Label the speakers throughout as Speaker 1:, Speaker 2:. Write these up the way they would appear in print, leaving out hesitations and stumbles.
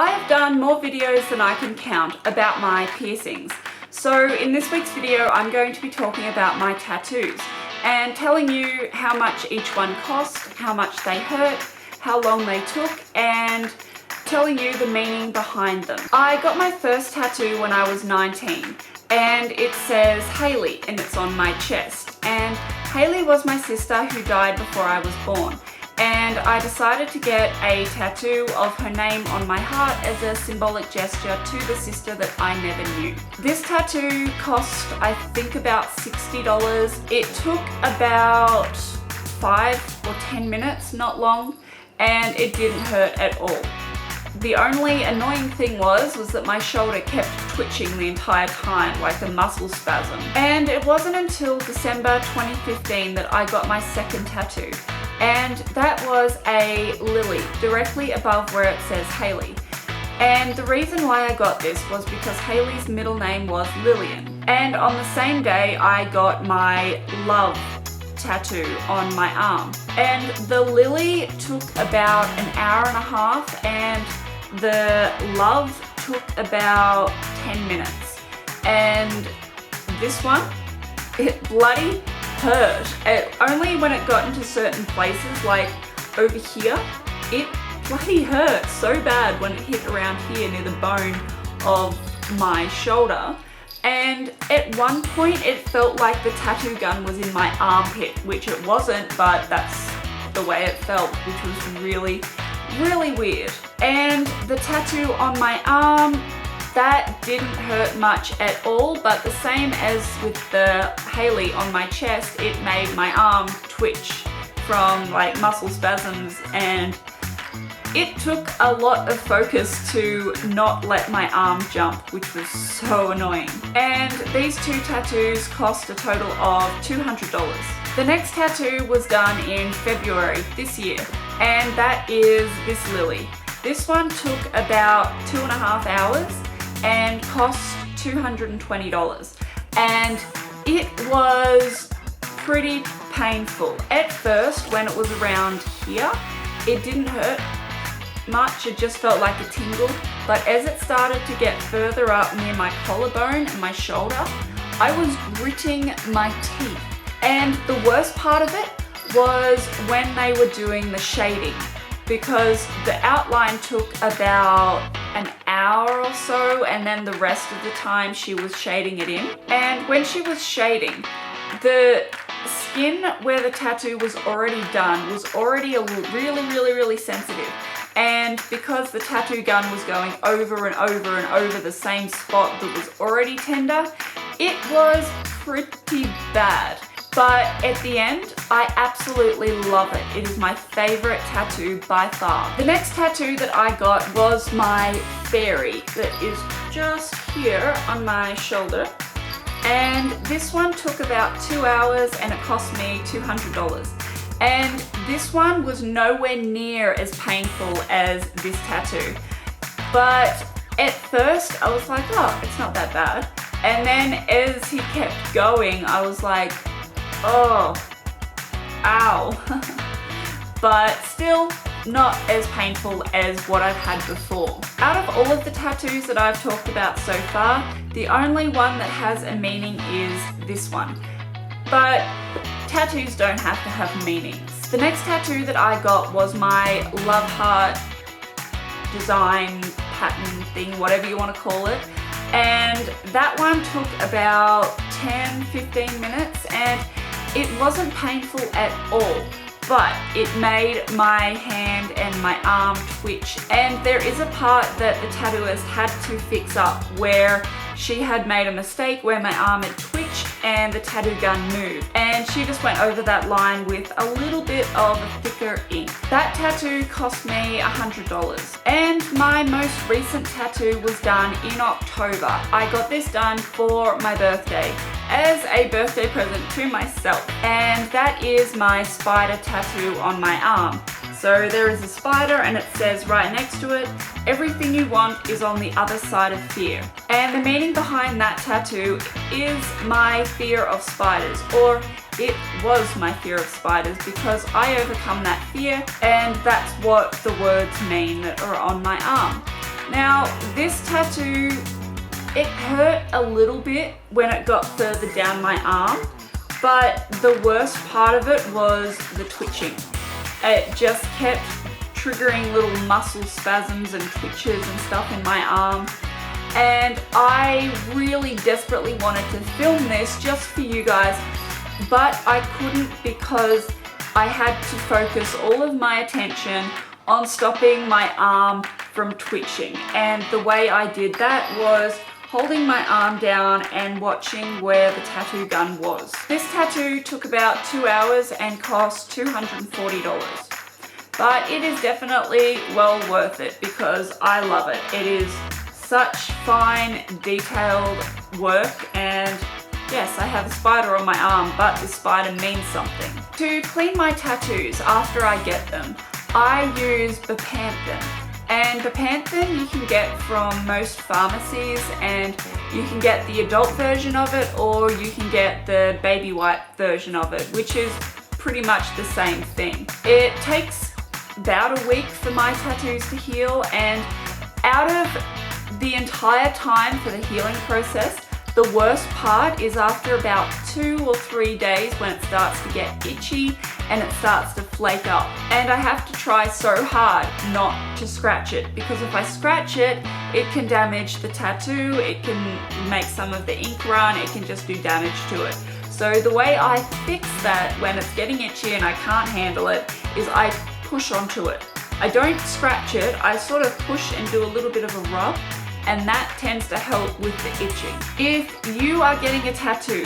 Speaker 1: I have done more videos than I can count about my piercings. So in this week's video, I'm going to be talking about my tattoos and telling you how much each one cost, how much they hurt, how long they took, and telling you the meaning behind them. I got my first tattoo when I was 19, and it says Haley, and it's on my chest. And Haley was my sister who died before I was born. And I decided to get a tattoo of her name on my heart as a symbolic gesture to the sister that I never knew. This tattoo cost, I think, about $60. It took about 5 or 10 minutes, not long, and it didn't hurt at all. The only annoying thing was that my shoulder kept twitching the entire time, like a muscle spasm. And it wasn't until December 2015 that I got my second tattoo. And that was a lily, directly above where it says Haley. And the reason why I got this was because Haley's middle name was Lillian. And on the same day, I got my love tattoo on my arm. And the lily took about an hour and a half, and the love took about 10 minutes. And this one, it bloody hurt. Only when it got into certain places, like over here, it bloody hurt so bad when it hit around here near the bone of my shoulder. And at one point it felt like the tattoo gun was in my armpit, which it wasn't, but that's the way it felt, which was really, really weird. And the tattoo on my arm, that didn't hurt much at all, but the same as with the Haley on my chest, it made my arm twitch from like muscle spasms, and it took a lot of focus to not let my arm jump, which was so annoying. And these two tattoos cost a total of $200. The next tattoo was done in February this year, and that is this lily. This one took about 2.5 hours and cost $220. And it was pretty painful. At first, when it was around here, it didn't hurt much, it just felt like a tingle. But as it started to get further up near my collarbone and my shoulder, I was gritting my teeth. And the worst part of it was when they were doing the shading, because the outline took about an hour or so, and then the rest of the time she was shading it in. And when she was shading, the skin where the tattoo was already done was already really sensitive. And because the tattoo gun was going over and over and over the same spot that was already tender, it was pretty bad. But at the end, I absolutely love it. It is my favorite tattoo by far. The next tattoo that I got was my fairy that is just here on my shoulder. And this one took about 2 hours and it cost me $200. And this one was nowhere near as painful as this tattoo. But at first I was like, oh, it's not that bad. And then as he kept going, I was like, oh, ow. But still not as painful as what I've had before. Out of all of the tattoos that I've talked about so far, the only one that has a meaning is this one. But tattoos don't have to have meanings. The next tattoo that I got was my love heart design pattern thing, whatever you want to call it. And that one took about 10-15 minutes, and it wasn't painful at all, but it made my hand and my arm twitch. And there is a part that the tattooist had to fix up where she had made a mistake where my arm had twitched and the tattoo gun moved. And she just went over that line with a little bit of thicker ink. That tattoo cost me $100. And my most recent tattoo was done in October. I got this done for my birthday as a birthday present to myself. And that is my spider tattoo on my arm. So there is a spider and it says right next to it, everything you want is on the other side of fear. And the meaning behind that tattoo is my fear of spiders, or it was my fear of spiders, because I overcome that fear, and that's what the words mean that are on my arm. Now, this tattoo, it hurt a little bit when it got further down my arm, but the worst part of it was the twitching. It just kept triggering little muscle spasms and twitches and stuff in my arm. And I really desperately wanted to film this just for you guys, but I couldn't because I had to focus all of my attention on stopping my arm from twitching. And the way I did that was holding my arm down and watching where the tattoo gun was. This tattoo took about 2 hours and cost $240. But it is definitely well worth it because I love it. It is such fine, detailed work, and yes, I have a spider on my arm, but the spider means something. To clean my tattoos after I get them, I use bepanthen. And bepanthen you can get from most pharmacies, and you can get the adult version of it or you can get the baby wipe version of it, which is pretty much the same thing. It takes about a week for my tattoos to heal, and out of the entire time for the healing process, the worst part is after about 2 or 3 days when it starts to get itchy and it starts to flake up. And I have to try so hard not to scratch it, because if I scratch it, it can damage the tattoo, it can make some of the ink run, it can just do damage to it. So the way I fix that when it's getting itchy and I can't handle it is I push onto it. I don't scratch it, I sort of push and do a little bit of a rub, and that tends to help with the itching. If you are getting a tattoo,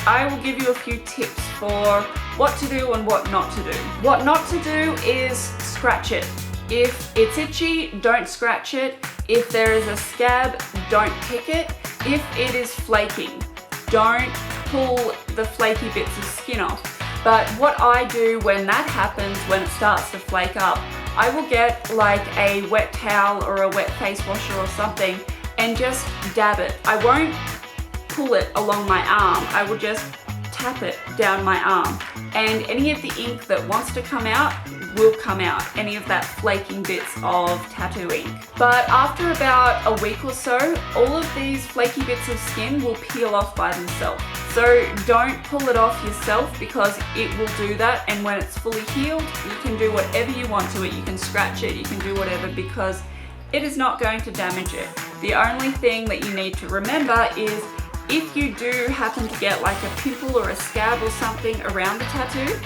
Speaker 1: I will give you a few tips for what to do and what not to do. What not to do is scratch it. If it's itchy, don't scratch it. If there is a scab, don't pick it. If it is flaking, don't pull the flaky bits of skin off. But what I do when that happens, when it starts to flake up, I will get like a wet towel or a wet face washer or something and just dab it. I won't pull it along my arm, I will just tap it down my arm, and any of the ink that wants to come out will come out, any of that flaking bits of tattoo ink. But after about a week or so, all of these flaky bits of skin will peel off by themselves. So don't pull it off yourself because it will do that, and when it's fully healed, you can do whatever you want to it. You can scratch it, you can do whatever, because it is not going to damage it. The only thing that you need to remember is if you do happen to get like a pimple or a scab or something around the tattoo,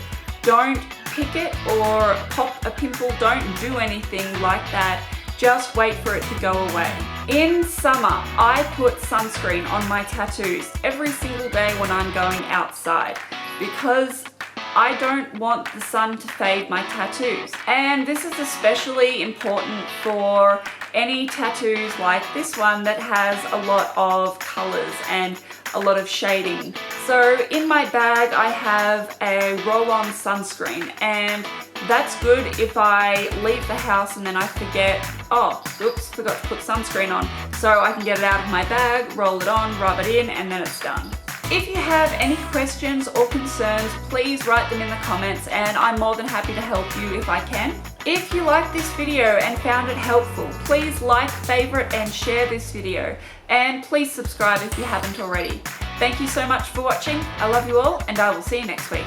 Speaker 1: don't pick it or pop a pimple, don't do anything like that. Just wait for it to go away. In summer, I put sunscreen on my tattoos every single day when I'm going outside because I don't want the sun to fade my tattoos. And this is especially important for any tattoos like this one that has a lot of colors and a lot of shading. So in my bag I have a roll-on sunscreen, and that's good if I leave the house and then I forget, oh, oops, forgot to put sunscreen on. So I can get it out of my bag, roll it on, rub it in, and then it's done. If you have any questions or concerns, please write them in the comments and I'm more than happy to help you if I can. If you liked this video and found it helpful, please like, favorite, and share this video. And please subscribe if you haven't already. Thank you so much for watching. I love you all, and I will see you next week.